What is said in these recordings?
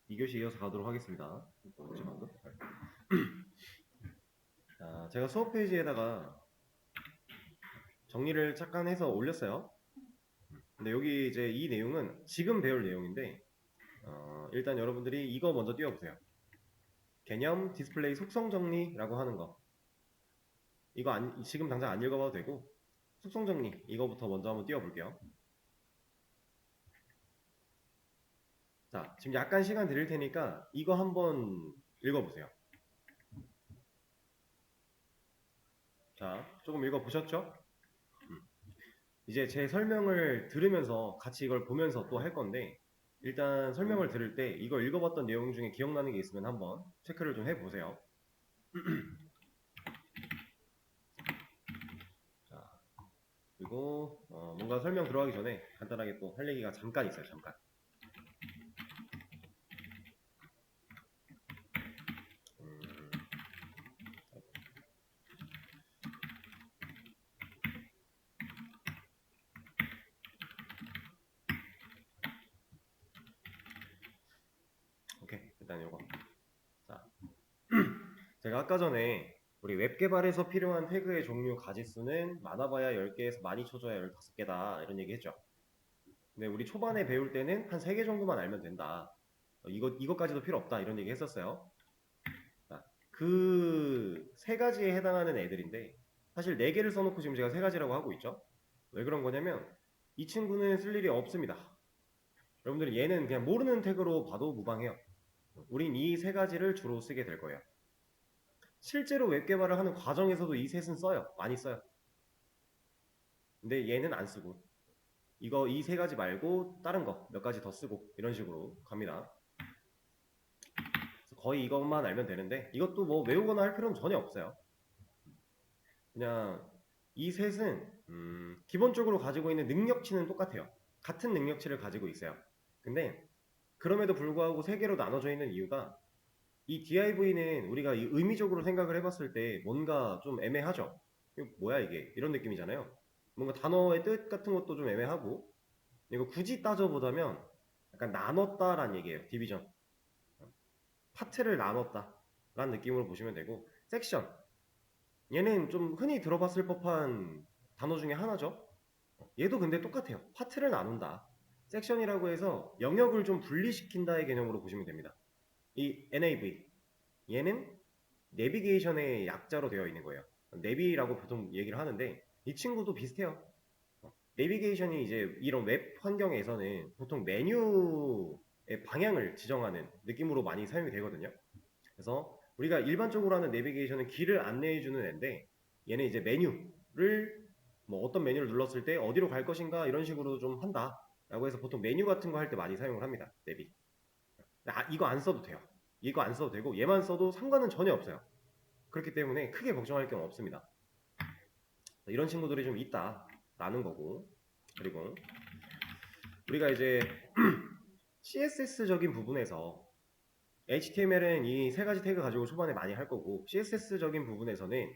2교시 이어서 가도록 하겠습니다. 자, 제가 수업 페이지에다가 정리를 잠깐 해서 올렸어요. 근데 여기 이제 이 내용은 지금 배울 내용인데 일단 여러분들이 이거 먼저 띄워보세요. 개념 디스플레이 속성 정리라고 하는 거. 이거 지금 당장 안 읽어봐도 되고 속성 정리 이거부터 먼저 한번 띄워볼게요. 자, 지금 약간 시간 드릴 테니까 이거 한번 읽어보세요. 자, 조금 읽어보셨죠? 이제 제 설명을 들으면서 같이 이걸 보면서 또 할 건데 일단 설명을 들을 때 이거 읽어봤던 내용 중에 기억나는 게 있으면 한번 체크를 좀 해보세요. 자, 그리고 뭔가 설명 들어가기 전에 간단하게 또 할 얘기가 잠깐 있어요. 잠깐. 음, 오케이, 일단 이거. 자, 제가 아까 전에 우리 웹 개발에서 필요한 태그의 종류 가지수는 많아봐야 10개에서 많이 쳐줘야 15개다 이런 얘기 했죠. 근데 우리 초반에 배울 때는 한 3개 정도만 알면 된다. 이것까지도 필요 없다 이런 얘기 했었어요. 그 세 가지에 해당하는 애들인데 사실 4개를 써놓고 지금 제가 3가지라고 하고 있죠. 왜 그런 거냐면 이 친구는 쓸 일이 없습니다. 여러분들이 얘는 그냥 모르는 태그로 봐도 무방해요. 우린 이 3가지를 주로 쓰게 될 거예요. 실제로 웹 개발을 하는 과정에서도 이 셋은 써요. 많이 써요. 근데 얘는 안 쓰고 이 3가지 말고 다른 거 몇 가지 더 쓰고 이런 식으로 갑니다. 거의 이것만 알면 되는데 이것도 뭐 외우거나 할 필요는 전혀 없어요. 그냥 이 셋은 기본적으로 가지고 있는 능력치는 똑같아요. 같은 능력치를 가지고 있어요. 근데 그럼에도 불구하고 3개로 나눠져 있는 이유가 이 div는 우리가 의미적으로 생각을 해봤을 때 뭔가 좀 애매하죠. 이거 뭐야 이게 이런 느낌이잖아요. 뭔가 단어의 뜻 같은 것도 좀 애매하고 이거 굳이 따져보자면 약간 나눴다라는 얘기예요. 디비전. 파트를 나눴다 라는 느낌으로 보시면 되고 섹션 얘는 좀 흔히 들어봤을 법한 단어 중에 하나죠. 얘도 근데 똑같아요. 파트를 나눈다. 섹션이라고 해서 영역을 좀 분리시킨다의 개념으로 보시면 됩니다. 이 NAV 얘는 내비게이션의 약자로 되어 있는 거예요. 내비라고 보통 얘기를 하는데 이 친구도 비슷해요. 내비게이션이 이제 이런 웹 환경에서는 보통 메뉴의 방향을 지정하는 느낌으로 많이 사용이 되거든요. 그래서 우리가 일반적으로 하는 내비게이션은 길을 안내해주는 앤데 얘는 이제 메뉴를 뭐 어떤 메뉴를 눌렀을 때 어디로 갈 것인가 이런 식으로 좀 한다 라고 해서 보통 메뉴 같은 거 할 때 많이 사용을 합니다. 내비. 이거 안 써도 돼요. 이거 안 써도 되고 얘만 써도 상관은 전혀 없어요. 그렇기 때문에 크게 걱정할 경 없습니다. 이런 친구들이 좀 있다라는 거고 그리고 우리가 이제 CSS적인 부분에서 HTML은 이 3가지 태그 가지고 초반에 많이 할 거고 CSS적인 부분에서는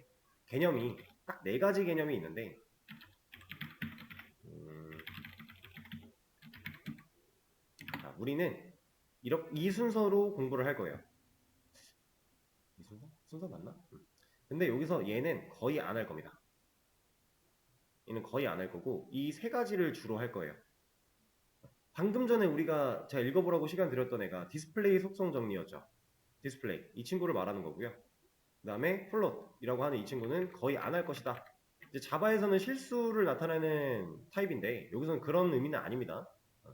개념이 딱 4가지 개념이 있는데 우리는 이 순서로 공부를 할 거예요. 이 순서? 순서 맞나? 근데 여기서 얘는 거의 안 할 겁니다. 얘는 거의 안 할 거고 이 3가지를 주로 할 거예요. 방금 전에 제가 읽어보라고 시간 드렸던 애가 디스플레이 속성 정리였죠. 디스플레이 이 친구를 말하는 거고요. 그 다음에 플롯이라고 하는 이 친구는 거의 안 할 것이다. 이제 자바에서는 실수를 나타내는 타입인데 여기서는 그런 의미는 아닙니다.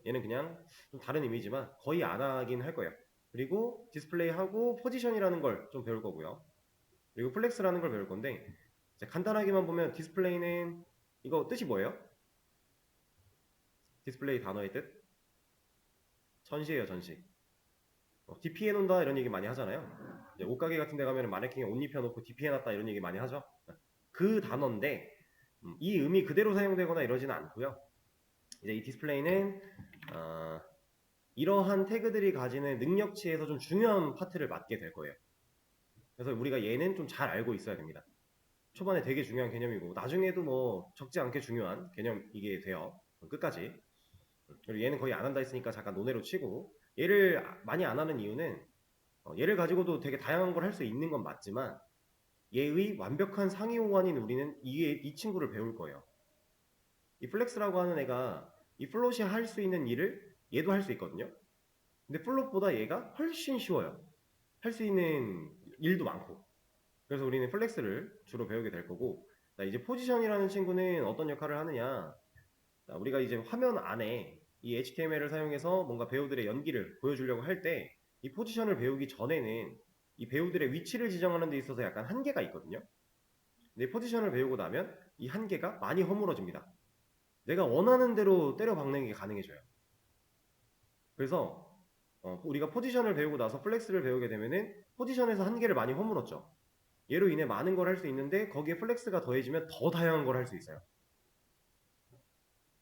얘는 그냥 좀 다른 의미지만 거의 안 하긴 할 거예요. 그리고 디스플레이하고 포지션이라는 걸 좀 배울 거고요. 그리고 플렉스라는 걸 배울 건데 간단하게만 보면 디스플레이는 이거 뜻이 뭐예요? 디스플레이 단어의 뜻? 전시예요, 전시. DP 해놓는다 이런 얘기 많이 하잖아요. 옷가게 같은 데 가면 마네킹에 옷 입혀놓고 DP 해놨다 이런 얘기 많이 하죠. 그 단어인데 이 의미 그대로 사용되거나 이러지는 않고요. 이제 이 디스플레이는 이러한 태그들이 가지는 능력치에서 좀 중요한 파트를 맡게 될 거예요. 그래서 우리가 얘는 좀 잘 알고 있어야 됩니다. 초반에 되게 중요한 개념이고 나중에도 뭐 적지 않게 중요한 개념이게 돼요. 끝까지. 그리고 얘는 거의 안 한다 했으니까 잠깐 논외로 치고 얘를 많이 안 하는 이유는 얘를 가지고도 되게 다양한 걸 할 수 있는 건 맞지만 얘의 완벽한 상위 호환인 우리는 이 친구를 배울 거예요. 이 플렉스라고 하는 애가 이 플롯이 할 수 있는 일을 얘도 할 수 있거든요. 근데 플롯보다 얘가 훨씬 쉬워요. 할 수 있는 일도 많고. 그래서 우리는 플렉스를 주로 배우게 될 거고, 이제 포지션이라는 친구는 어떤 역할을 하느냐. 우리가 이제 화면 안에 이 HTML을 사용해서 뭔가 배우들의 연기를 보여주려고 할 때 이 포지션을 배우기 전에는 이 배우들의 위치를 지정하는 데 있어서 약간 한계가 있거든요. 근데 포지션을 배우고 나면 이 한계가 많이 허물어집니다. 내가 원하는 대로 때려 박는 게 가능해져요. 그래서 우리가 포지션을 배우고 나서 플렉스를 배우게 되면은 포지션에서 한계를 많이 허물었죠. 얘로 인해 많은 걸 할 수 있는데 거기에 플렉스가 더해지면 더 다양한 걸 할 수 있어요.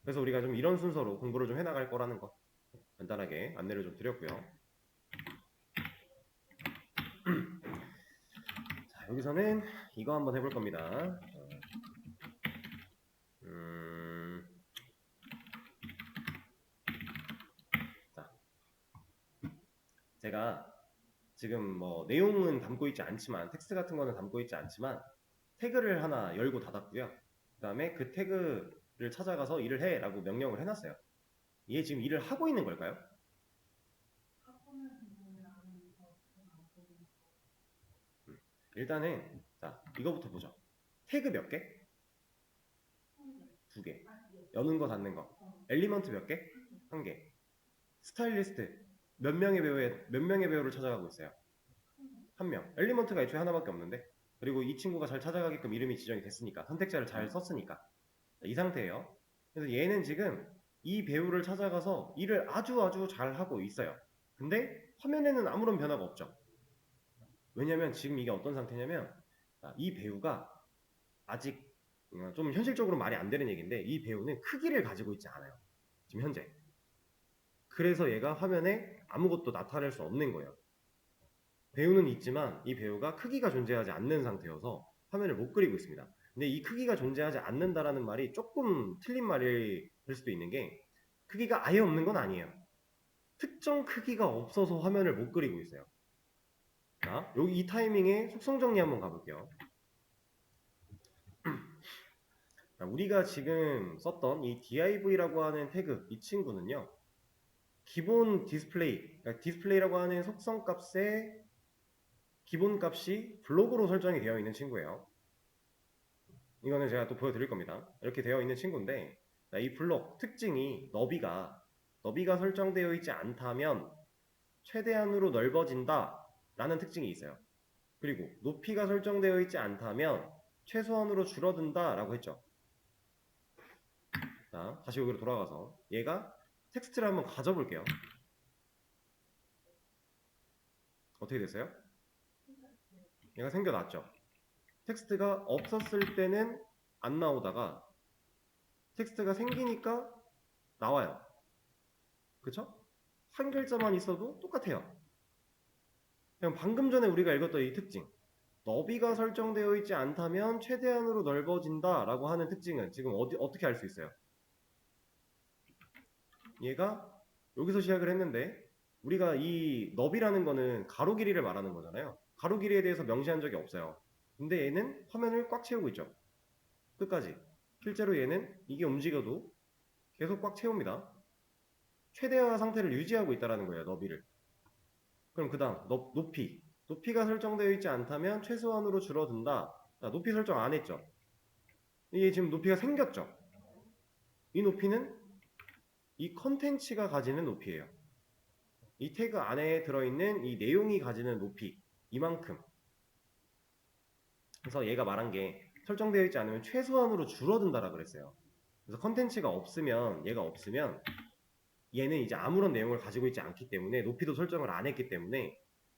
그래서 우리가 좀 이런 순서로 공부를 좀 해나갈 거라는 거 간단하게 안내를 좀 드렸고요. 자, 여기서는 이거 한번 해볼 겁니다. 자, 제가 지금 뭐 내용은 담고 있지 않지만 텍스트 같은 거는 담고 있지 않지만 태그를 하나 열고 닫았고요. 그 다음에 그 태그를 찾아가서 일을 해 라고 명령을 해놨어요. 얘 지금 일을 하고 있는 걸까요? 일단은 자 이거부터 보죠. 태그 몇 개? 2개. 여는 거 닫는 거. 엘리먼트 몇 개? 1개. 스타일리스트 몇 명의 배우를 찾아가고 있어요? 1명. 엘리먼트가 애초에 하나밖에 없는데. 그리고 이 친구가 잘 찾아가게끔 이름이 지정이 됐으니까 선택자를 잘 썼으니까 이 상태예요. 그래서 얘는 지금 이 배우를 찾아가서 일을 아주 잘 하고 있어요. 근데 화면에는 아무런 변화가 없죠. 왜냐면 지금 이게 어떤 상태냐면 이 배우가 아직 좀 현실적으로 말이 안 되는 얘기인데 이 배우는 크기를 가지고 있지 않아요. 지금 현재. 그래서 얘가 화면에 아무것도 나타낼 수 없는 거예요. 배우는 있지만 이 배우가 크기가 존재하지 않는 상태여서 화면을 못 그리고 있습니다. 근데 이 크기가 존재하지 않는다라는 말이 조금 틀린 말이 될 수도 있는 게 크기가 아예 없는 건 아니에요. 특정 크기가 없어서 화면을 못 그리고 있어요. 자, 여기 이 타이밍에 속성 정리 한번 가볼게요. 우리가 지금 썼던 이 div라고 하는 태그 이 친구는요. 기본 디스플레이, 그러니까 디스플레이라고 하는 속성 값의 기본 값이 블록으로 설정이 되어 있는 친구예요. 이거는 제가 또 보여드릴 겁니다. 이렇게 되어 있는 친구인데 이 블록 특징이 너비가 설정되어 있지 않다면 최대한으로 넓어진다 라는 특징이 있어요. 그리고 높이가 설정되어 있지 않다면 최소한으로 줄어든다 라고 했죠. 자, 다시 여기로 돌아가서 얘가 텍스트를 한번 가져볼게요. 어떻게 됐어요? 얘가 생겨났죠. 텍스트가 없었을 때는 안 나오다가 텍스트가 생기니까 나와요. 그쵸? 한 글자만 있어도 똑같아요. 그럼 방금 전에 우리가 읽었던 이 특징 너비가 설정되어 있지 않다면 최대한으로 넓어진다 라고 하는 특징은 지금 어떻게 알 수 있어요? 얘가 여기서 시작을 했는데 우리가 이 너비라는 거는 가로 길이를 말하는 거잖아요. 가로 길이에 대해서 명시한 적이 없어요. 근데 얘는 화면을 꽉 채우고 있죠. 끝까지. 실제로 얘는 이게 움직여도 계속 꽉 채웁니다. 최대화 상태를 유지하고 있다는 거예요. 너비를. 그럼 그 다음 높이. 높이가 설정되어 있지 않다면 최소한으로 줄어든다. 자, 높이 설정 안 했죠. 이게 지금 높이가 생겼죠. 이 높이는 이 컨텐츠가 가지는 높이예요. 이 태그 안에 들어있는 이 내용이 가지는 높이 이만큼. 그래서 얘가 말한 게 설정되어 있지 않으면 최소한으로 줄어든다라 그랬어요. 그래서 컨텐츠가 없으면 얘가 없으면 얘는 이제 아무런 내용을 가지고 있지 않기 때문에 높이도 설정을 안 했기 때문에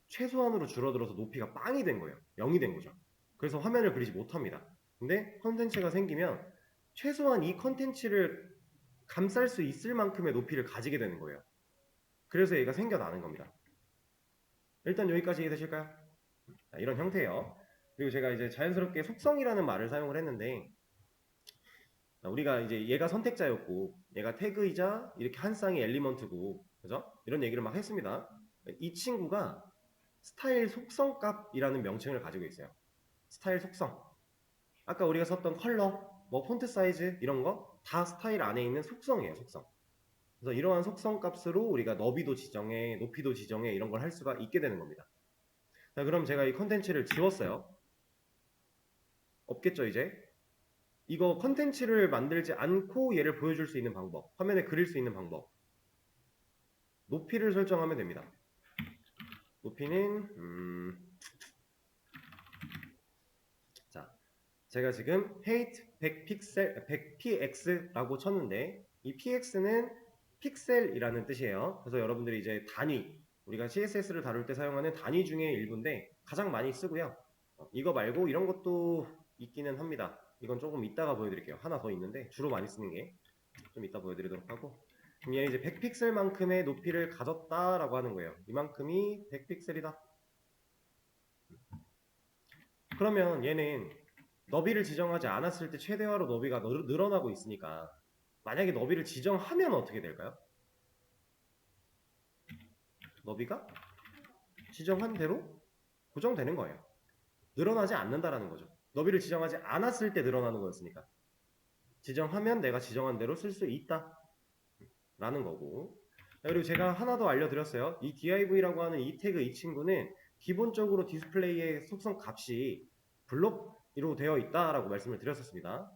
최소한으로 줄어들어서 높이가 빵이 된 거예요. 0이 된 거죠. 그래서 화면을 그리지 못합니다. 근데 컨텐츠가 생기면 최소한 이 컨텐츠를 감쌀 수 있을 만큼의 높이를 가지게 되는 거예요. 그래서 얘가 생겨나는 겁니다. 일단 여기까지 이해되실까요? 이런 형태예요. 그리고 제가 이제 자연스럽게 속성이라는 말을 사용을 했는데 우리가 이제 얘가 선택자였고 얘가 태그이자 이렇게 한 쌍의 엘리먼트고 그죠? 이런 얘기를 막 했습니다. 이 친구가 스타일 속성값이라는 명칭을 가지고 있어요. 스타일 속성. 아까 우리가 썼던 컬러, 뭐 폰트 사이즈 이런 거 다 스타일 안에 있는 속성이에요, 속성. 그래서 이러한 속성 값으로 우리가 너비도 지정해, 높이도 지정해 이런 걸 할 수가 있게 되는 겁니다. 자, 그럼 제가 이 컨텐츠를 지웠어요. 없겠죠, 이제? 이거 컨텐츠를 만들지 않고 얘를 보여줄 수 있는 방법, 화면에 그릴 수 있는 방법. 높이를 설정하면 됩니다. 높이는 자, 제가 지금 height 100픽셀 100px라고 쳤는데 이 px는 픽셀이라는 뜻이에요. 그래서 여러분들이 이제 단위, 우리가 CSS를 다룰 때 사용하는 단위 중에 일부인데 가장 많이 쓰고요. 이거 말고 이런 것도 있기는 합니다. 이건 조금 이따가 보여드릴게요. 하나 더 있는데 주로 많이 쓰는 게 좀 이따 보여드리도록 하고, 그럼 얘는 이제 100픽셀만큼의 높이를 가졌다라고 하는 거예요. 이만큼이 100픽셀이다. 그러면 얘는 너비를 지정하지 않았을 때 최대화로 너비가 늘어나고 있으니까 만약에 너비를 지정하면 어떻게 될까요? 너비가 지정한 대로 고정되는 거예요. 늘어나지 않는다라는 거죠. 너비를 지정하지 않았을 때 늘어나는 거였으니까. 지정하면 내가 지정한 대로 쓸 수 있다 라는 거고, 그리고 제가 하나 더 알려드렸어요. 이 div라고 하는 이 태그 이 친구는 기본적으로 디스플레이의 속성 값이 블록으로 되어 있다라고 말씀을 드렸었습니다.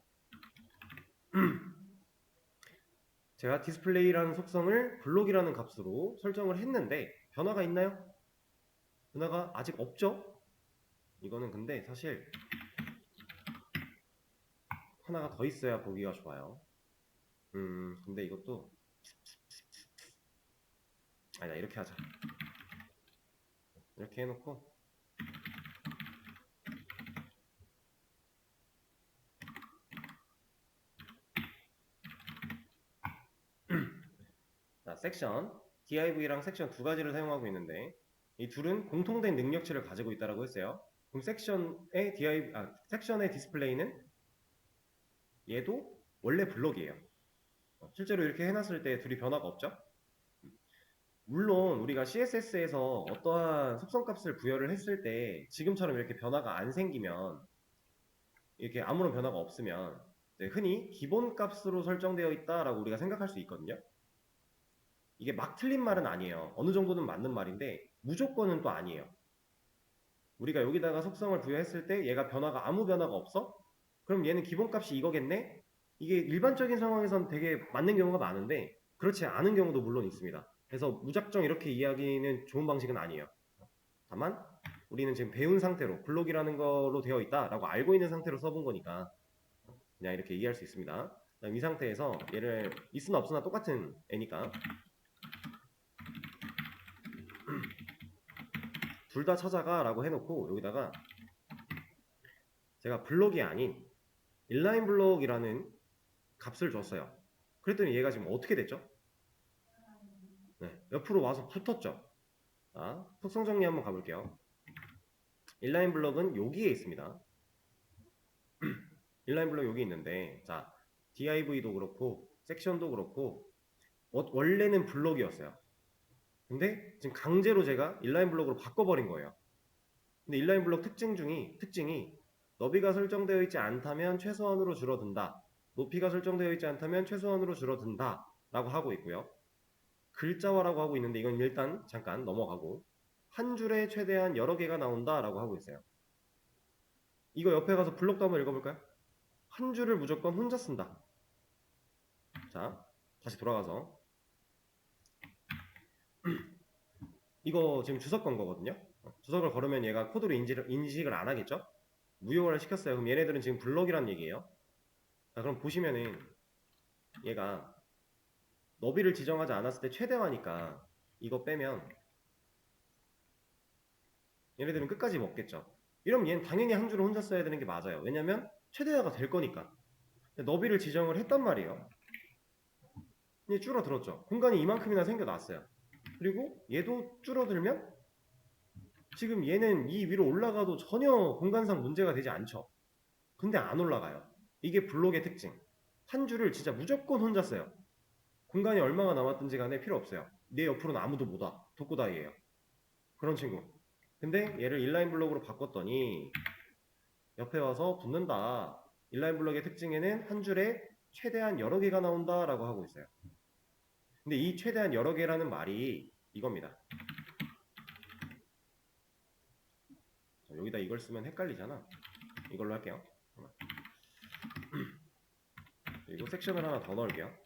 제가 디스플레이라는 속성을 블록이라는 값으로 설정을 했는데 변화가 있나요? 변화가 아직 없죠? 이거는 근데 사실 하나가 더 있어야 보기가 좋아요. 근데 이것도 아니다, 이렇게 하자. 이렇게 해놓고 자, 섹션 div랑 섹션 두 가지를 사용하고 있는데 이 둘은 공통된 능력치를 가지고 있다고 했어요. 그럼 섹션의 디스플레이는 얘도 원래 블록이에요. 실제로 이렇게 해놨을 때 둘이 변화가 없죠? 물론 우리가 CSS에서 어떠한 속성값을 부여를 했을 때 지금처럼 이렇게 변화가 안 생기면, 이렇게 아무런 변화가 없으면 흔히 기본값으로 설정되어 있다라고 우리가 생각할 수 있거든요. 이게 막 틀린 말은 아니에요. 어느 정도는 맞는 말인데 무조건은 또 아니에요. 우리가 여기다가 속성을 부여했을 때 얘가 아무 변화가 없어? 그럼 얘는 기본값이 이거겠네? 이게 일반적인 상황에선 되게 맞는 경우가 많은데 그렇지 않은 경우도 물론 있습니다. 그래서 무작정 이렇게 이야기는 좋은 방식은 아니에요. 다만 우리는 지금 배운 상태로 블록이라는 걸로 되어 있다라고 알고 있는 상태로 써본 거니까 그냥 이렇게 이해할 수 있습니다. 이 상태에서 얘를 있으나 없으나 똑같은 애니까 둘 다 찾아가 라고 해놓고 여기다가 제가 블록이 아닌 인라인 블록이라는 값을 줬어요. 그랬더니 얘가 지금 어떻게 됐죠? 네, 옆으로 와서 붙었죠. 자, 속성 정리 한번 가볼게요. 인라인 블록은 여기에 있습니다. 인라인 블록 여기 있는데, 자, div도 그렇고 섹션도 그렇고 원래는 블록이었어요. 근데 지금 강제로 제가 인라인 블록으로 바꿔버린 거예요. 근데 인라인 블록 특징이 너비가 설정되어 있지 않다면 최소한으로 줄어든다. 높이가 설정되어 있지 않다면 최소한으로 줄어든다 라고 하고 있고요. 글자화라고 하고 있는데 이건 일단 잠깐 넘어가고, 한 줄에 최대한 여러 개가 나온다 라고 하고 있어요. 이거 옆에 가서 블록도 한번 읽어볼까요? 한 줄을 무조건 혼자 쓴다. 자, 다시 돌아가서 이거 지금 주석 건 거거든요. 주석을 걸으면 얘가 코드로 인식을 안 하겠죠? 무효화를 시켰어요. 그럼 얘네들은 지금 블록이란 얘기예요. 자, 그럼 보시면은 얘가 너비를 지정하지 않았을 때 최대화니까 이거 빼면 얘네들은 끝까지 먹겠죠. 이러면 얘는 당연히 한 줄을 혼자 써야 되는 게 맞아요. 왜냐면 최대화가 될 거니까. 너비를 지정을 했단 말이에요. 이제 줄어들었죠. 공간이 이만큼이나 생겨났어요. 그리고 얘도 줄어들면 지금 얘는 이 위로 올라가도 전혀 공간상 문제가 되지 않죠. 근데 안 올라가요. 이게 블록의 특징. 한 줄을 진짜 무조건 혼자 써요. 공간이 얼마가 남았든지 간에 필요 없어요. 내 옆으로는 아무도 못 와. 독고다이예요. 그런 친구. 근데 얘를 인라인 블록으로 바꿨더니 옆에 와서 붙는다. 인라인 블록의 특징에는 한 줄에 최대한 여러 개가 나온다 라고 하고 있어요. 근데 이 최대한 여러 개라는 말이 이겁니다. 자, 여기다 이걸 쓰면 헷갈리잖아. 이걸로 할게요. 그리고 섹션을 하나 더 넣을게요.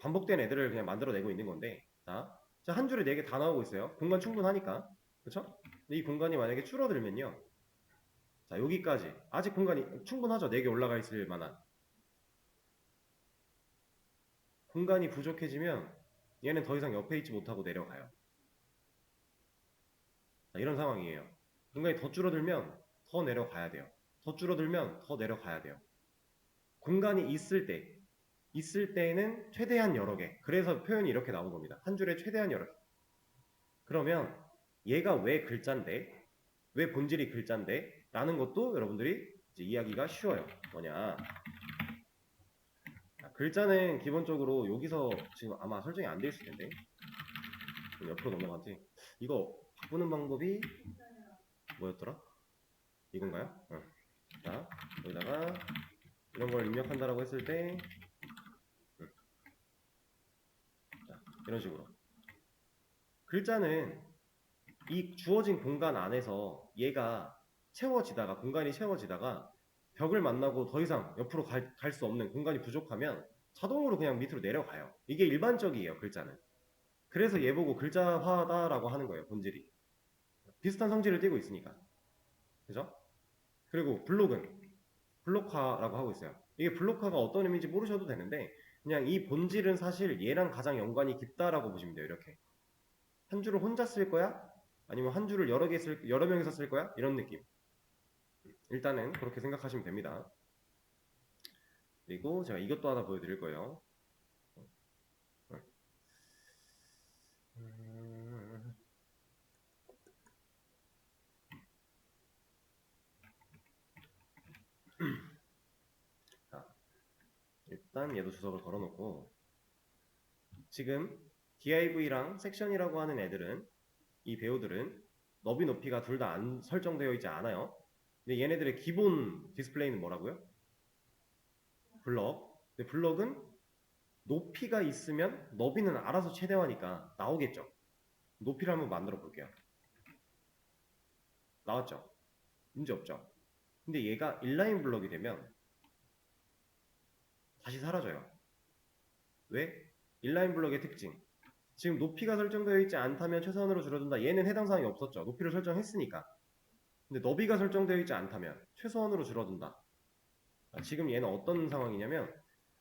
반복된 애들을 그냥 만들어내고 있는 건데, 자, 한 줄에 4개 다 나오고 있어요. 공간 충분하니까. 그쵸? 근데 이 공간이 만약에 줄어들면요. 자, 여기까지. 아직 공간이 충분하죠. 4개 올라가 있을 만한. 공간이 부족해지면 얘는 더 이상 옆에 있지 못하고 내려가요. 자, 이런 상황이에요. 공간이 더 줄어들면 더 내려가야 돼요. 더 줄어들면 더 내려가야 돼요. 공간이 있을 때에는 최대한 여러 개. 그래서 표현이 이렇게 나온 겁니다. 한 줄에 최대한 여러 개. 그러면 얘가 왜 글자인데, 왜 본질이 글자인데 라는 것도 여러분들이 이제 이해하기가 쉬워요. 뭐냐, 글자는 기본적으로 여기서 지금 아마 설정이 안 돼 있을 텐데 옆으로 넘어가지. 이거 바꾸는 방법이 뭐였더라? 이건가요? 자, 여기다가 이런 걸 입력한다라고 했을 때 자, 이런 식으로 글자는 이 주어진 공간 안에서 얘가 채워지다가 공간이 채워지다가 벽을 만나고 더 이상 옆으로 갈 수 없는 공간이 부족하면 자동으로 그냥 밑으로 내려가요. 이게 일반적이에요, 글자는. 그래서 얘 보고 글자화다라고 하는 거예요, 본질이. 비슷한 성질을 띠고 있으니까. 그죠? 그리고 블록화라고 하고 있어요. 이게 블록화가 어떤 의미인지 모르셔도 되는데 그냥 이 본질은 사실 얘랑 가장 연관이 깊다라고 보시면 돼요. 이렇게 한 줄을 혼자 쓸 거야? 아니면 한 줄을 여러 명이서 쓸 거야? 이런 느낌. 일단은 그렇게 생각하시면 됩니다. 그리고 제가 이것도 하나 보여드릴 거예요. 자, 일단 얘도 주석을 걸어놓고 지금 div랑 섹션이라고 하는 애들은 이 배우들은 너비 높이가 둘 다 안 설정되어 있지 않아요. 근데 얘네들의 기본 디스플레이는 뭐라고요? 블럭. 근데 블럭은 높이가 있으면 너비는 알아서 최대화니까 나오겠죠. 높이를 한번 만들어 볼게요. 나왔죠? 문제 없죠? 근데 얘가 인라인 블럭이 되면 다시 사라져요. 왜? 인라인 블럭의 특징. 지금 높이가 설정되어 있지 않다면 최소한으로 줄어든다. 얘는 해당 사항이 없었죠. 높이를 설정했으니까. 근데 너비가 설정되어 있지 않다면 최소한으로 줄어든다. 지금 얘는 어떤 상황이냐면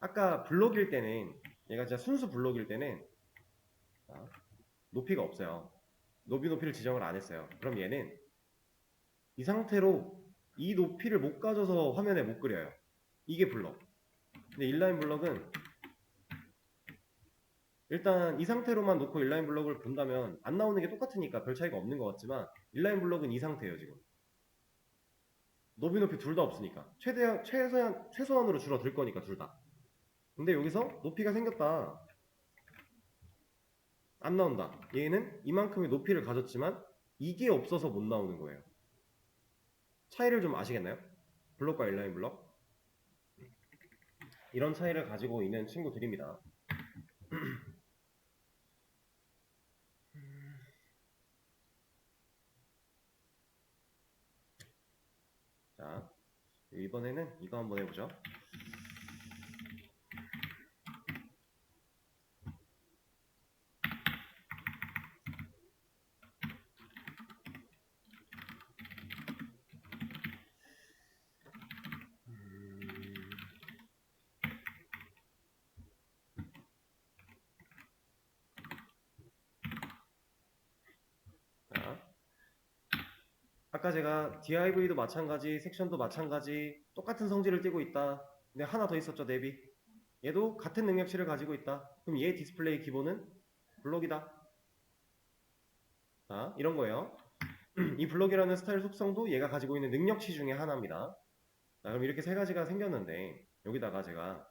아까 블록일 때는 얘가 진짜 순수 블록일 때는 높이가 없어요. 높이를 지정을 안 했어요. 그럼 얘는 이 상태로 이 높이를 못 가져서 화면에 못 그려요. 이게 블록. 근데 인라인 블록은 일단 이 상태로만 놓고 인라인 블록을 본다면 안 나오는 게 똑같으니까 별 차이가 없는 것 같지만 인라인 블록은 이 상태예요 지금. 높이 둘 다 없으니까 최소한으로 줄어들 거니까 둘 다. 근데 여기서 높이가 생겼다. 안 나온다. 얘는 이만큼의 높이를 가졌지만 이게 없어서 못 나오는 거예요. 차이를 좀 아시겠나요? 블록과 인라인 블록. 이런 차이를 가지고 있는 친구들입니다. 자, 이번에는 이거 한번 해보죠. 자, 아까 제가 div도 마찬가지, 섹션도 마찬가지, 똑같은 성질을 띠고 있다. 근데 하나 더 있었죠, 대비. 얘도 같은 능력치를 가지고 있다. 그럼 얘 디스플레이 기본은 블록이다. 자, 이런 거예요. 이 블록이라는 스타일 속성도 얘가 가지고 있는 능력치 중에 하나입니다. 자, 그럼 이렇게 세 가지가 생겼는데 여기다가 제가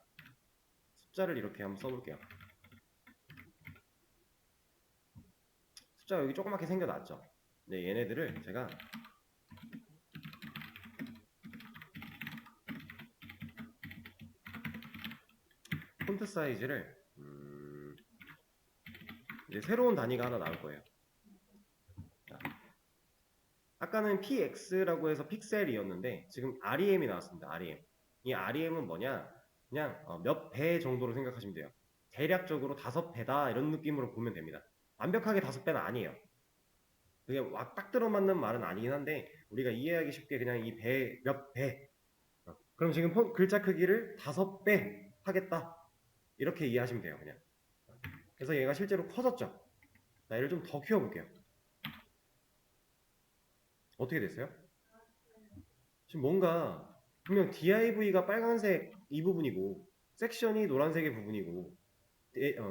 숫자를 이렇게 한번 써볼게요. 숫자가 여기 조그맣게 생겨났죠. 네, 얘네들을 제가 폰트 사이즈를 이제 새로운 단위가 하나 나올 거예요. 자, 아까는 px라고 해서 픽셀이었는데 지금 rem이 나왔습니다. rem. 이 rem은 뭐냐? 그냥 몇 배 정도로 생각하시면 돼요. 대략적으로 5배다 이런 느낌으로 보면 됩니다. 완벽하게 5배는 아니에요. 그게 딱 들어맞는 말은 아니긴 한데 우리가 이해하기 쉽게 그냥 이 배, 몇 배. 그럼 지금 글자 크기를 5배 하겠다. 이렇게 이해하시면 돼요. 그냥. 그래서 얘가 실제로 커졌죠. 자, 얘를 좀 더 키워볼게요. 어떻게 됐어요? 지금 뭔가 분명 div가 빨간색 이 부분이고 섹션이 노란색의 부분이고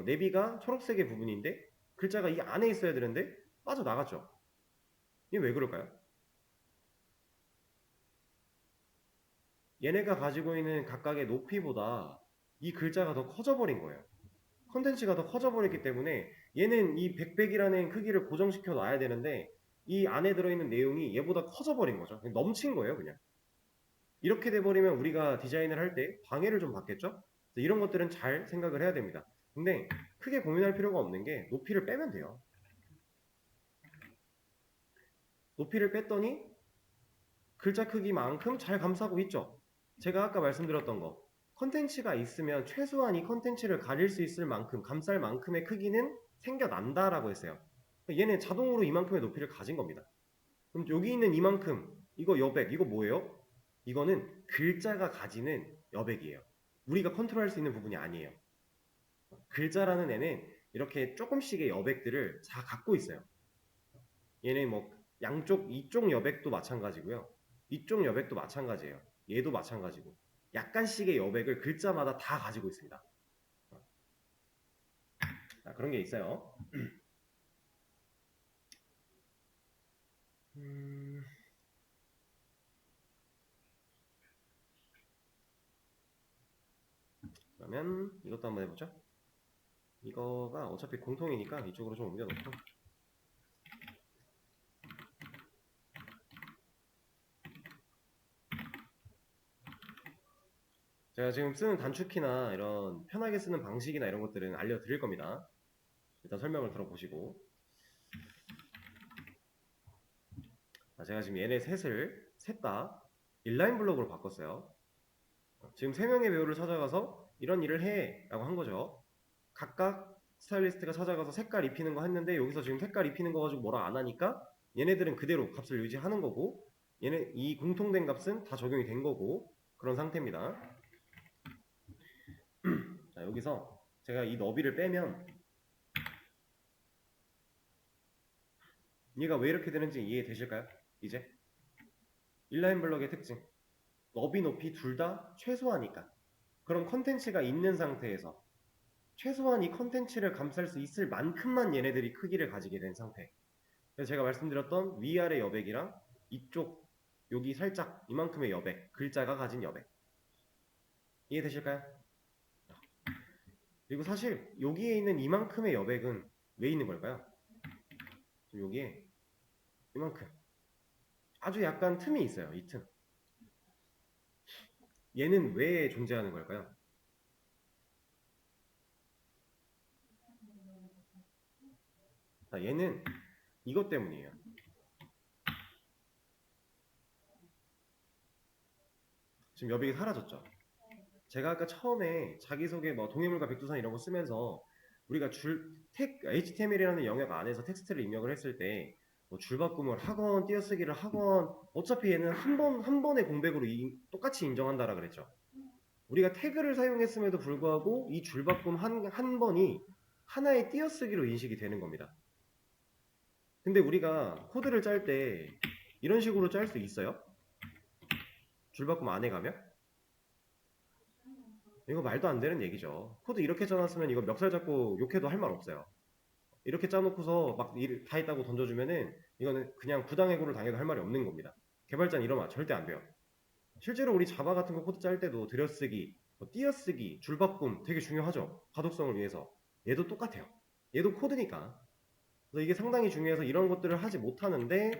내비가 초록색의 부분인데 글자가 이 안에 있어야 되는데 빠져나갔죠. 이게 왜 그럴까요? 얘네가 가지고 있는 각각의 높이보다 이 글자가 더 커져버린 거예요. 컨텐츠가 더 커져버렸기 때문에 얘는 이 100백이라는 크기를 고정시켜 놔야 되는데 이 안에 들어있는 내용이 얘보다 커져버린 거죠. 넘친 거예요, 그냥. 이렇게 돼버리면 우리가 디자인을 할 때 방해를 좀 받겠죠? 이런 것들은 잘 생각을 해야 됩니다. 근데 크게 고민할 필요가 없는 게 높이를 빼면 돼요. 높이를 뺐더니 글자 크기만큼 잘 감싸고 있죠. 제가 아까 말씀드렸던 거 컨텐츠가 있으면 최소한 이 컨텐츠를 가릴 수 있을 만큼 감쌀 만큼의 크기는 생겨난다라고 했어요. 얘는 자동으로 이만큼의 높이를 가진 겁니다. 그럼 여기 있는 이만큼 이거 여백 이거 뭐예요? 이거는 글자가 가지는 여백이에요. 우리가 컨트롤할 수 있는 부분이 아니에요. 글자라는 애는 이렇게 조금씩의 여백들을 다 갖고 있어요. 얘는 뭐 양쪽 이쪽 여백도 마찬가지고요. 이쪽 여백도 마찬가지예요. 얘도 마찬가지고 약간씩의 여백을 글자마다 다 가지고 있습니다. 자, 그런 게 있어요. 그러면 이것도 한번 해보죠. 이거가 어차피 공통이니까 이쪽으로 좀 옮겨놓고 제가 지금 쓰는 단축키나 이런 편하게 쓰는 방식이나 이런 것들은 알려드릴 겁니다. 일단 설명을 들어보시고 제가 지금 얘네 셋 다 인라인 블록으로 바꿨어요. 지금 3명의 배우를 찾아가서 이런 일을 해 라고 한 거죠. 각각 스타일리스트가 찾아가서 색깔 입히는 거 했는데 여기서 지금 색깔 입히는 거 가지고 뭐라 안 하니까 얘네들은 그대로 값을 유지하는 거고 얘네 이 공통된 값은 다 적용이 된 거고 그런 상태입니다. 자, 여기서 제가 이 너비를 빼면 얘가 왜 이렇게 되는지 이해되실까요? 이제 인라인 블럭의 특징 너비 높이 둘 다 최소화니까 그럼 컨텐츠가 있는 상태에서 최소한 이 컨텐츠를 감쌀 수 있을 만큼만 얘네들이 크기를 가지게 된 상태. 그래서 제가 말씀드렸던 위아래 여백이랑 이쪽 여기 살짝 이만큼의 여백 글자가 가진 여백 이해되실까요? 그리고 사실 여기에 있는 이만큼의 여백은 왜 있는 걸까요? 여기에 이만큼 아주 약간 틈이 있어요. 이 틈. 얘는 왜 존재하는 걸까요? 얘는 이것 때문이에요. 지금 여백이 사라졌죠. 제가 아까 처음에 자기소개 뭐 동해물과 백두산 이런 거 쓰면서 우리가 HTML이라는 영역 안에서 텍스트를 입력을 했을 때 뭐 줄바꿈을 하건 띄어쓰기를 하건 어차피 얘는 한 번의 공백으로 똑같이 인정한다라 그랬죠. 우리가 태그를 사용했음에도 불구하고 이 줄바꿈 한 번이 하나의 띄어쓰기로 인식이 되는 겁니다. 근데 우리가 코드를 짤 때 이런 식으로 짤 수 있어요? 줄바꿈 안에 가면? 이거 말도 안 되는 얘기죠. 코드 이렇게 짜놨으면 이거 멱살 잡고 욕해도 할 말 없어요. 이렇게 짜놓고서 막 일 다 했다고 던져주면은 이거는 그냥 부당해고를 당해도 할 말이 없는 겁니다. 개발자는 이러면 절대 안 돼요. 실제로 우리 자바 같은 거 코드 짤 때도 들여쓰기, 뭐 띄어쓰기, 줄바꿈 되게 중요하죠. 가독성을 위해서. 얘도 똑같아요. 얘도 코드니까. 그래서 이게 상당히 중요해서 이런 것들을 하지 못하는데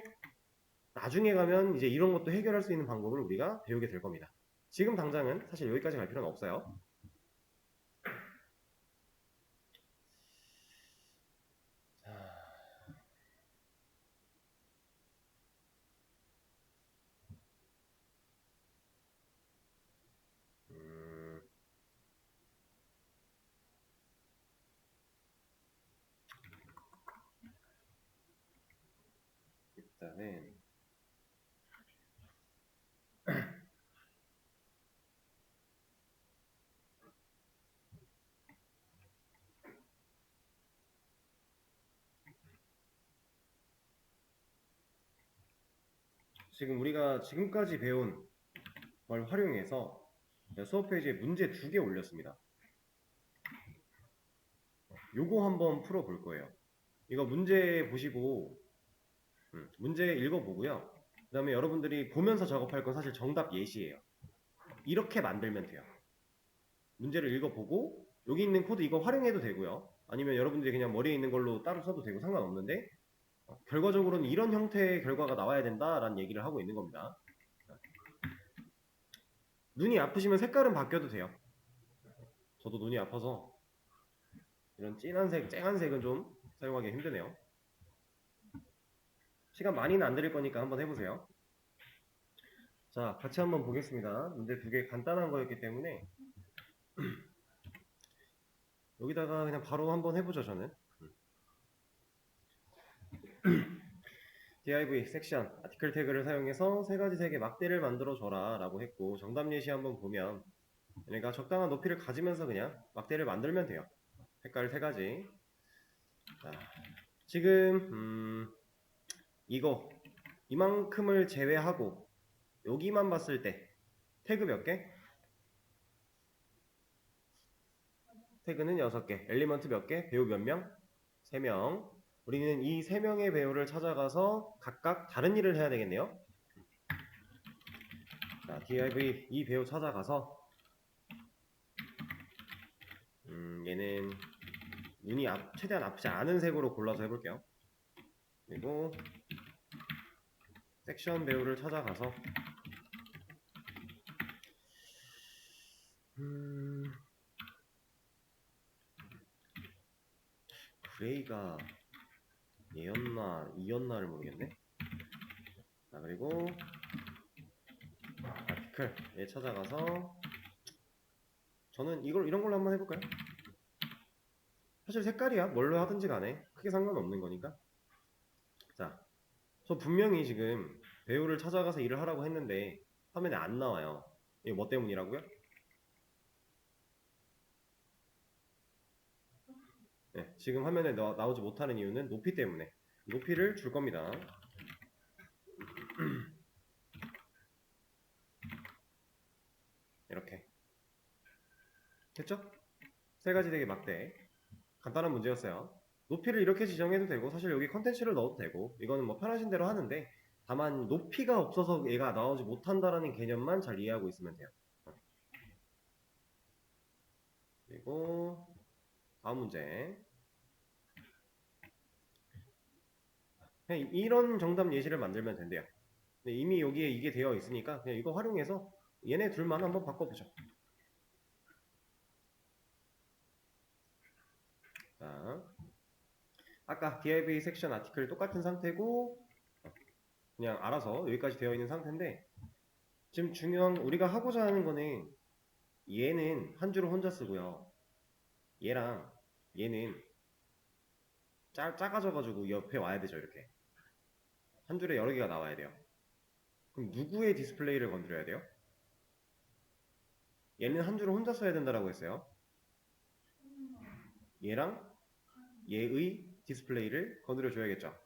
나중에 가면 이제 이런 것도 해결할 수 있는 방법을 우리가 배우게 될 겁니다. 지금 당장은 사실 여기까지 갈 필요는 없어요. 자, 음, 일단은 지금 우리가 지금까지 배운 걸 활용해서 수업 페이지에 문제 2개 올렸습니다. 요거 한번 풀어볼 거예요. 이거 문제 보시고 문제 읽어보고요. 그 다음에 여러분들이 보면서 작업할 건 사실 정답 예시예요. 이렇게 만들면 돼요. 문제를 읽어보고 여기 있는 코드 이거 활용해도 되고요. 아니면 여러분들이 그냥 머리에 있는 걸로 따로 써도 되고 상관없는데 결과적으로는 이런 형태의 결과가 나와야 된다라는 얘기를 하고 있는 겁니다. 눈이 아프시면 색깔은 바뀌어도 돼요. 저도 눈이 아파서 이런 진한 색, 쨍한 색은 좀 사용하기 힘드네요. 시간 많이는 안 드릴 거니까 한번 해보세요. 자, 같이 한번 보겠습니다. 문제 2개 간단한 거였기 때문에 여기다가 그냥 바로 한번 해보죠, 저는. div 섹션 아티클 태그를 사용해서 세 가지 색의 막대를 만들어 줘라 라고 했고, 정답 예시 한번 보면 얘네가 적당한 높이를 가지면서 그냥 막대를 만들면 돼요. 색깔 세 가지. 자, 지금 이거 이만큼을 제외하고 여기만 봤을 때 태그 몇 개? 태그는 6개. 엘리먼트 몇 개? 배우 몇 명? 3명. 우리는 이 3명의 배우를 찾아가서 각각 다른 일을 해야 되겠네요. 자, div 이 배우 찾아가서 얘는 눈이 최대한 아프지 않은 색으로 골라서 해볼게요. 그리고 섹션 배우를 찾아가서 그레이가 얘였나 이였나를 모르겠네. 자, 그리고 아티클 얘 찾아가서 저는 이런 걸로 한번 해볼까요? 사실 색깔이야 뭘로 하든지 간에 크게 상관없는 거니까. 자, 저 분명히 지금 배우를 찾아가서 일을 하라고 했는데 화면에 안 나와요. 이게 뭐 때문이라고요? 네, 지금 화면에 나오지 못하는 이유는 높이 때문에. 높이를 줄 겁니다. 이렇게 됐죠? 세 가지 되게 막대. 간단한 문제였어요. 높이를 이렇게 지정해도 되고 사실 여기 컨텐츠를 넣어도 되고 이거는 뭐 편하신 대로 하는데, 다만 높이가 없어서 얘가 나오지 못한다라는 개념만 잘 이해하고 있으면 돼요. 그리고 다음 문제. 그냥 이런 정답 예시를 만들면 된대요. 근데 이미 여기에 이게 되어 있으니까 그냥 이거 활용해서 얘네 둘만 한번 바꿔보죠. 자, 아까 div 섹션 아티클 똑같은 상태고 그냥 알아서 여기까지 되어 있는 상태인데, 지금 중요한 우리가 하고자 하는 거는 얘는 한 줄을 혼자 쓰고요. 얘랑 얘는 작아져가지고 옆에 와야 되죠. 이렇게 한 줄에 여러 개가 나와야 돼요. 그럼 누구의 디스플레이를 건드려야 돼요? 얘는 한 줄을 혼자 써야 된다라고 했어요. 얘랑 얘의 디스플레이를 건드려 줘야겠죠.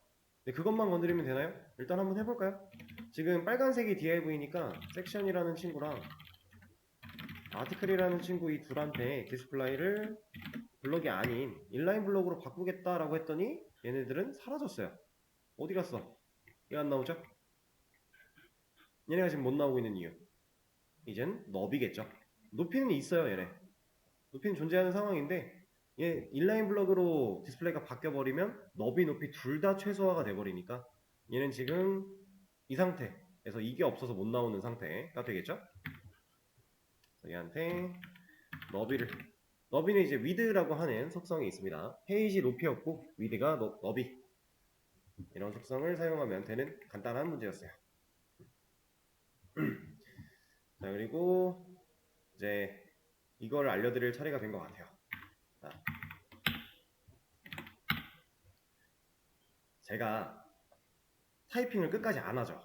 근데 그것만 건드리면 되나요? 일단 한번 해볼까요? 지금 빨간색이 div니까 섹션이라는 친구랑 아티클이라는 친구 이 둘한테 디스플레이를 블럭이 아닌 인라인 블럭으로 바꾸겠다라고 했더니 얘네들은 사라졌어요. 어디 갔어? 얘 안 나오죠? 얘네가 지금 못 나오고 있는 이유, 이젠 너비겠죠. 높이는 있어요. 얘네 높이는 존재하는 상황인데 얘 인라인 블럭으로 디스플레이가 바뀌어버리면 너비 높이 둘 다 최소화가 돼버리니까 얘는 지금 이 상태에서 이게 없어서 못 나오는 상태가 되겠죠? 얘한테 너비는 이제 위드라고 하는 속성이 있습니다. 헤이지 높이였고 위드가 너비, 이런 속성을 사용하면 되는 간단한 문제였어요. 자, 그리고 이제 이걸 알려드릴 차례가 된 것 같아요. 자, 제가 타이핑을 끝까지 안 하죠.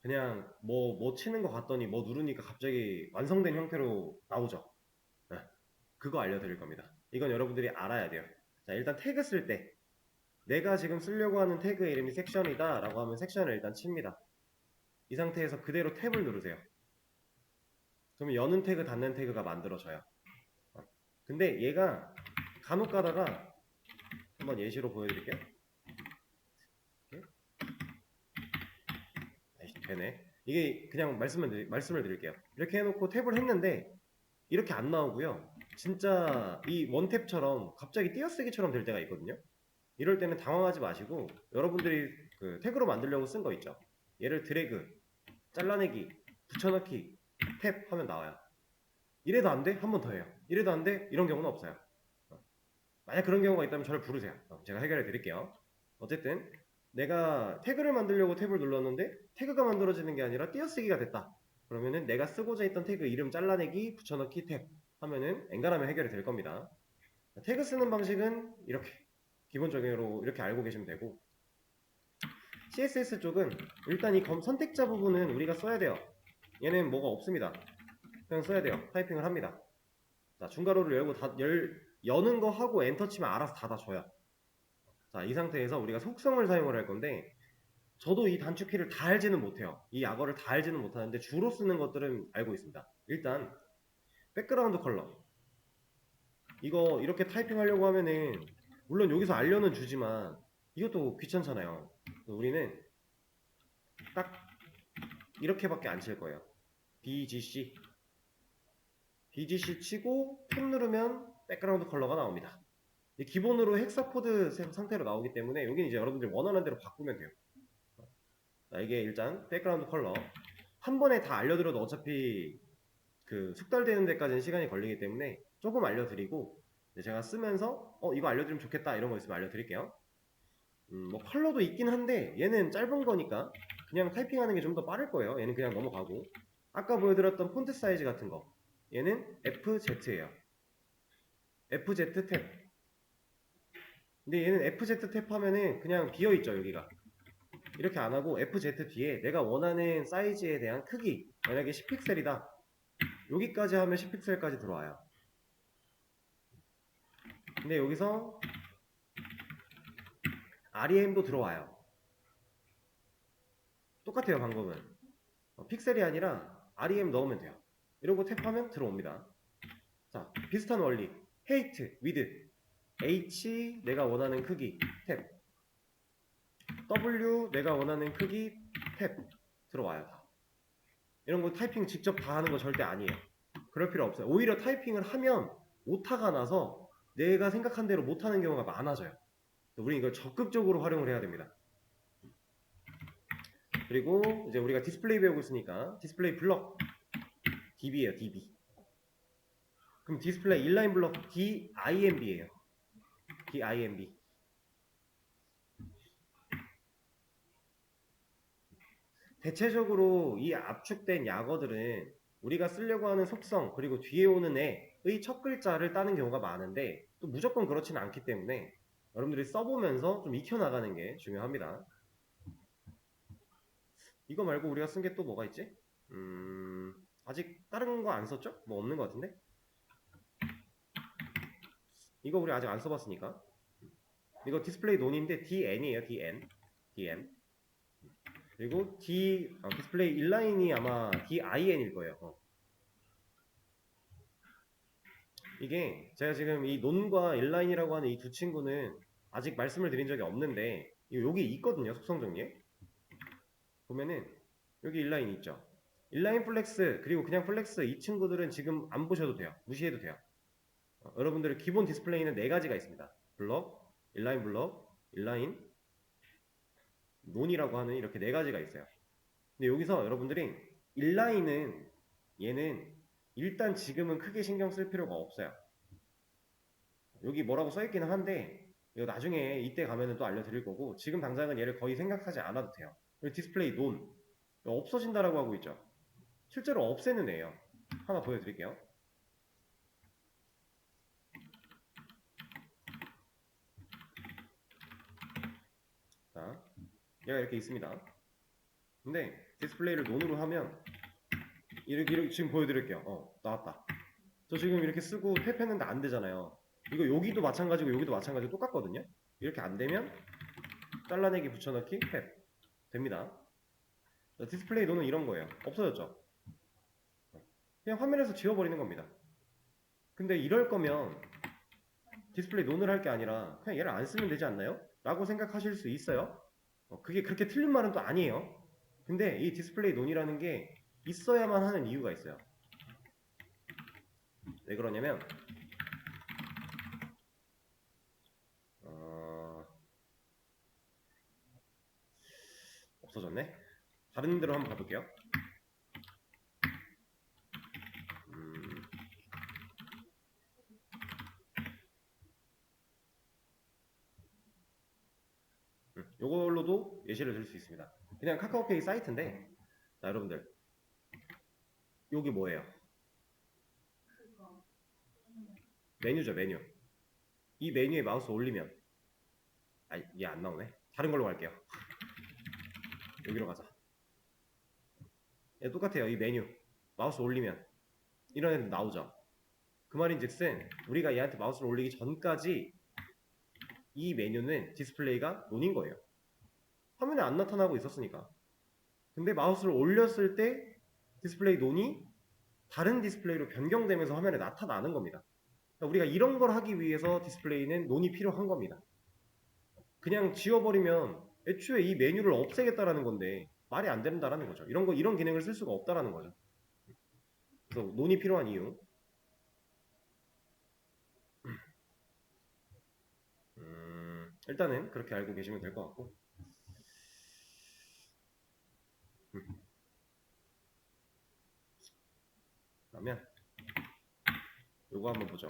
그냥 뭐 치는 것 같더니 뭐 누르니까 갑자기 완성된 형태로 나오죠. 네, 그거 알려드릴 겁니다. 이건 여러분들이 알아야 돼요. 자, 일단 태그 쓸 때 내가 지금 쓰려고 하는 태그 이름이 섹션이다 라고 하면 섹션을 일단 칩니다. 이 상태에서 그대로 탭을 누르세요. 그러면 여는 태그 닫는 태그가 만들어져요. 근데 얘가 간혹 가다가 한번 예시로 보여드릴게요. 이렇게. 아이씨, 되네. 이게 그냥 말씀을 드릴게요. 이렇게 해놓고 탭을 했는데 이렇게 안 나오고요. 진짜 이 원탭처럼 갑자기 띄어쓰기처럼 될 때가 있거든요. 이럴 때는 당황하지 마시고 여러분들이 그 태그로 만들려고 쓴 거 있죠. 얘를 드래그, 잘라내기, 붙여넣기, 탭 하면 나와요. 이래도 안 돼? 한 번 더 해요. 이래도 안 돼? 이런 경우는 없어요. 만약 그런 경우가 있다면 저를 부르세요. 제가 해결해 드릴게요. 어쨌든 내가 태그를 만들려고 탭을 눌렀는데 태그가 만들어지는 게 아니라 띄어쓰기가 됐다. 그러면은 내가 쓰고자 했던 태그 이름 잘라내기, 붙여넣기, 탭 하면은 엔간하면 해결이 될 겁니다. 태그 쓰는 방식은 이렇게 기본적으로 이렇게 알고 계시면 되고, CSS 쪽은 일단 이 선택자 부분은 우리가 써야 돼요. 얘는 뭐가 없습니다. 그냥 써야 돼요. 타이핑을 합니다. 자, 중괄호를 열고 여는 거 하고 엔터 치면 알아서 닫아줘요. 자, 이 상태에서 우리가 속성을 사용을 할 건데, 저도 이 단축키를 다 알지는 못해요. 이 약어를 다 알지는 못하는데 주로 쓰는 것들은 알고 있습니다. 일단 백그라운드 컬러, 이거 이렇게 타이핑하려고 하면은 물론 여기서 알려는 주지만 이것도 귀찮잖아요. 우리는 딱 이렇게밖에 안 칠 거예요. BGC 치고 탭 누르면 백그라운드 컬러가 나옵니다. 기본으로 헥사 코드 상태로 나오기 때문에 여기는 이제 여러분들이 원하는 대로 바꾸면 돼요. 자, 이게 일단 백그라운드 컬러 한 번에 다 알려드려도 어차피 그 숙달되는 데까지는 시간이 걸리기 때문에 조금 알려드리고 제가 쓰면서 이거 알려드리면 좋겠다 이런 거 있으면 알려드릴게요. 뭐 컬러도 있긴 한데 얘는 짧은 거니까 그냥 타이핑하는 게 좀 더 빠를 거예요. 얘는 그냥 넘어가고, 아까 보여드렸던 폰트 사이즈 같은 거 얘는 FZ예요. FZ 탭. 근데 얘는 FZ 탭 하면은 그냥 비어있죠. 여기가 이렇게 안 하고 FZ 뒤에 내가 원하는 사이즈에 대한 크기, 만약에 10픽셀이다 여기까지 하면 10픽셀까지 들어와요. 근데 여기서 REM도 들어와요. 똑같아요. 방법은 픽셀이 아니라 REM 넣으면 돼요. 이러고 탭하면 들어옵니다. 자, 비슷한 원리 height, width, H 내가 원하는 크기 탭, W 내가 원하는 크기 탭 들어와요. 다. 이런 거 타이핑 직접 다 하는 거 절대 아니에요. 그럴 필요 없어요. 오히려 타이핑을 하면 오타가 나서 내가 생각한 대로 못하는 경우가 많아져요. 우리 이걸 적극적으로 활용을 해야 됩니다. 그리고 이제 우리가 디스플레이 배우고 있으니까 디스플레이 블럭 DB예요. DB. 그럼 디스플레이 인라인 블럭 DIMB예요. DIMB. 대체적으로 이 압축된 약어들은 우리가 쓰려고 하는 속성 그리고 뒤에 오는 애의 첫 글자를 따는 경우가 많은데 또 무조건 그렇지는 않기 때문에 여러분들이 써보면서 좀 익혀나가는 게 중요합니다. 이거 말고 우리가 쓴 게 또 뭐가 있지? 아직 다른 거 안 썼죠? 뭐 없는 것 같은데? 이거 우리 아직 안 써봤으니까. 이거 디스플레이 논인데 DN이에요. DN. 그리고 디스플레이 인라인이 아마 DIN일 거예요. 이게 제가 지금 이 논과 인라인이라고 하는 이 두 친구는 아직 말씀을 드린 적이 없는데 여기 있거든요. 속성 정리에. 보면은 여기 인라인 있죠. 인라인 플렉스 그리고 그냥 플렉스 이 친구들은 지금 안 보셔도 돼요. 무시해도 돼요. 여러분들의 기본 디스플레이는 네 가지가 있습니다. 블럭, 인라인 블럭, 인라인, 논이라고 하는 이렇게 네 가지가 있어요. 근데 여기서 여러분들이 인라인은 얘는 일단 지금은 크게 신경 쓸 필요가 없어요. 여기 뭐라고 써있기는 한데 이거 나중에 이때 가면은 또 알려드릴 거고 지금 당장은 얘를 거의 생각하지 않아도 돼요. 디스플레이 논 없어진다라고 하고 있죠. 실제로 없애는 애예요. 하나 보여드릴게요. 자, 얘가 이렇게 있습니다. 근데 디스플레이를 논으로 하면 이렇게 지금 보여드릴게요. 나왔다. 저 지금 이렇게 쓰고 탭했는데 안 되잖아요. 이거 여기도 마찬가지고 여기도 마찬가지고 똑같거든요. 이렇게 안 되면 잘라내기 붙여넣기 탭 됩니다. 디스플레이 논은 이런 거예요. 없어졌죠. 그냥 화면에서 지워버리는 겁니다. 근데 이럴 거면 디스플레이 논을 할 게 아니라 그냥 얘를 안 쓰면 되지 않나요? 라고 생각하실 수 있어요. 그게 그렇게 틀린 말은 또 아니에요. 근데 이 디스플레이 논이라는 게 있어야만 하는 이유가 있어요. 왜 그러냐면 없어졌네. 다른 데로 한번 가볼게요. 요걸로도 예시를 들 수 있습니다. 그냥 카카오페이 사이트인데, 자, 여러분들, 여기 뭐예요? 메뉴죠, 메뉴. 이 메뉴에 마우스 올리면, 이게 안 나오네. 다른 걸로 갈게요. 여기로 가자. 똑같아요, 이 메뉴. 마우스 올리면 이런 애들 나오죠. 그 말인즉슨 우리가 얘한테 마우스를 올리기 전까지 이 메뉴는 디스플레이가 논인 거예요. 화면에 안 나타나고 있었으니까. 근데 마우스를 올렸을 때 디스플레이 논이 다른 디스플레이로 변경되면서 화면에 나타나는 겁니다. 그러니까 우리가 이런 걸 하기 위해서 디스플레이는 논이 필요한 겁니다. 그냥 지워버리면 애초에 이 메뉴를 없애겠다라는 건데 말이 안 된다라는 거죠. 이런 기능을 쓸 수가 없다라는 거죠. 그래서 논이 필요한 이유. 일단은 그렇게 알고 계시면 될 것 같고. 그러면 요거 한번 보죠.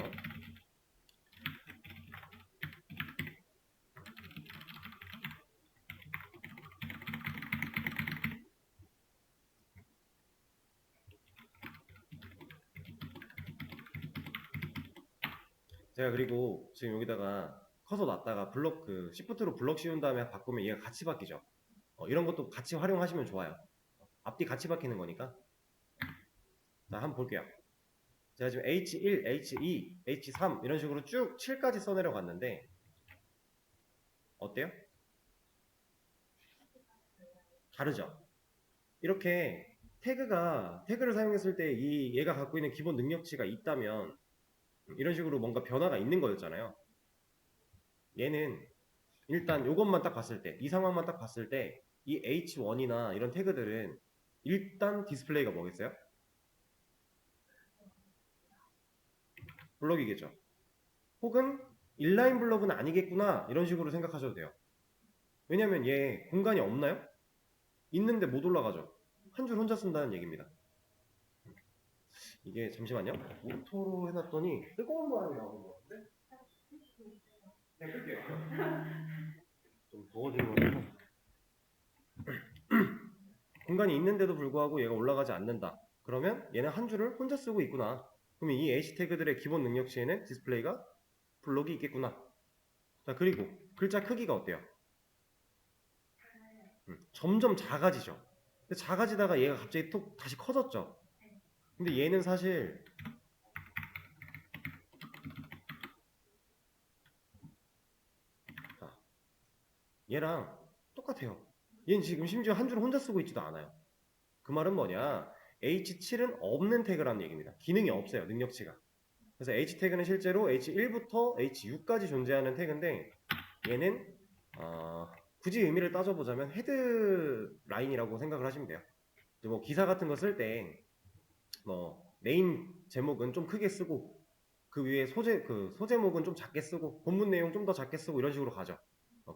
제가 그리고 지금 여기다가 커서 놨다가 블럭 시프트로 블럭 씌운 다음에 바꾸면 얘가 같이 바뀌죠. 이런 것도 같이 활용하시면 좋아요. 앞뒤 같이 바뀌는 거니까. 자, 한번 볼게요. 제가 지금 H1, H2, H3 이런 식으로 쭉 7까지 써내려 갔는데 어때요? 다르죠? 이렇게 태그를 사용했을 때 얘가 갖고 있는 기본 능력치가 있다면 이런 식으로 뭔가 변화가 있는 거였잖아요. 얘는 일단 이것만 딱 봤을 때, 이 상황만 딱 봤을 때 이 H1이나 이런 태그들은 일단 디스플레이가 뭐겠어요? 블럭이겠죠. 혹은 인라인 블럭은 아니겠구나 이런 식으로 생각하셔도 돼요. 왜냐면 얘 공간이 없나요? 있는데 못 올라가죠. 한 줄 혼자 쓴다는 얘기입니다. 이게 잠시만요. 오토로 해놨더니 뜨거운 바람이 나오는 것 같은데? 그냥 끌게요. 좀 더워지는 거라서. 공간이 있는데도 불구하고 얘가 올라가지 않는다. 그러면 얘는 한 줄을 혼자 쓰고 있구나. 그러면 이 H 태그들의 기본 능력치에는 디스플레이가 블록이 있겠구나. 자, 그리고 글자 크기가 어때요? 점점 작아지죠. 근데 작아지다가 얘가 갑자기 또 다시 커졌죠. 근데 얘는 사실 자, 얘랑 똑같아요. 얘는 지금 심지어 한 줄을 혼자 쓰고 있지도 않아요. 그 말은 뭐냐? H7은 없는 태그라는 얘기입니다. 기능이 없어요. 능력치가. 그래서 H 태그는 실제로 H1부터 H6까지 존재하는 태그인데 얘는 굳이 의미를 따져보자면 헤드라인이라고 생각을 하시면 돼요. 뭐 기사 같은 거 쓸 때 뭐 메인 제목은 좀 크게 쓰고 그 위에 소제목은 좀 작게 쓰고 본문 내용 좀 더 작게 쓰고 이런 식으로 가죠.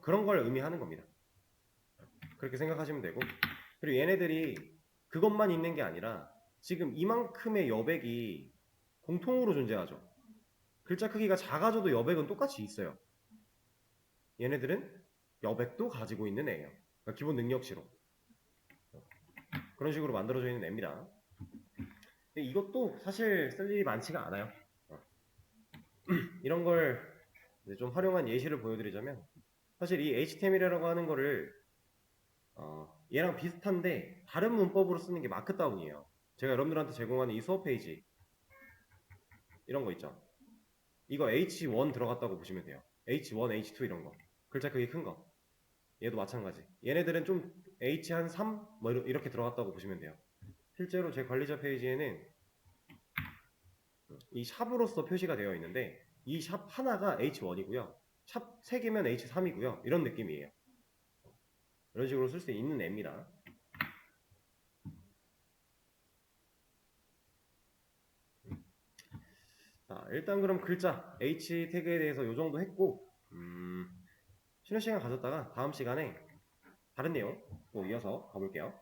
그런 걸 의미하는 겁니다. 그렇게 생각하시면 되고, 그리고 얘네들이 그것만 있는 게 아니라 지금 이만큼의 여백이 공통으로 존재하죠. 글자 크기가 작아져도 여백은 똑같이 있어요. 얘네들은 여백도 가지고 있는 애예요. 그러니까 기본 능력치로 그런 식으로 만들어져 있는 애입니다. 근데 이것도 사실 쓸 일이 많지가 않아요. 이런 걸 좀 활용한 예시를 보여드리자면, 사실 이 HTML이라고 하는 거를 얘랑 비슷한데 다른 문법으로 쓰는 게 마크다운이에요. 제가 여러분들한테 제공하는 이 수업 페이지 이런 거 있죠. 이거 H1 들어갔다고 보시면 돼요. H1, H2 이런 거. 글자 크기 큰 거. 얘도 마찬가지. 얘네들은 좀 H 한 3? 뭐 이렇게 들어갔다고 보시면 돼요. 실제로 제 관리자 페이지에는 이 샵으로서 표시가 되어 있는데 이 샵 하나가 H1이고요. 샵 3개면 H3이고요. 이런 느낌이에요. 이런 식으로 쓸 수 있는 애입니다. 자, 일단 그럼 글자 H 태그에 대해서 이 정도 했고, 쉬는 시간 가졌다가 다음 시간에 다른 내용 또 이어서 가볼게요.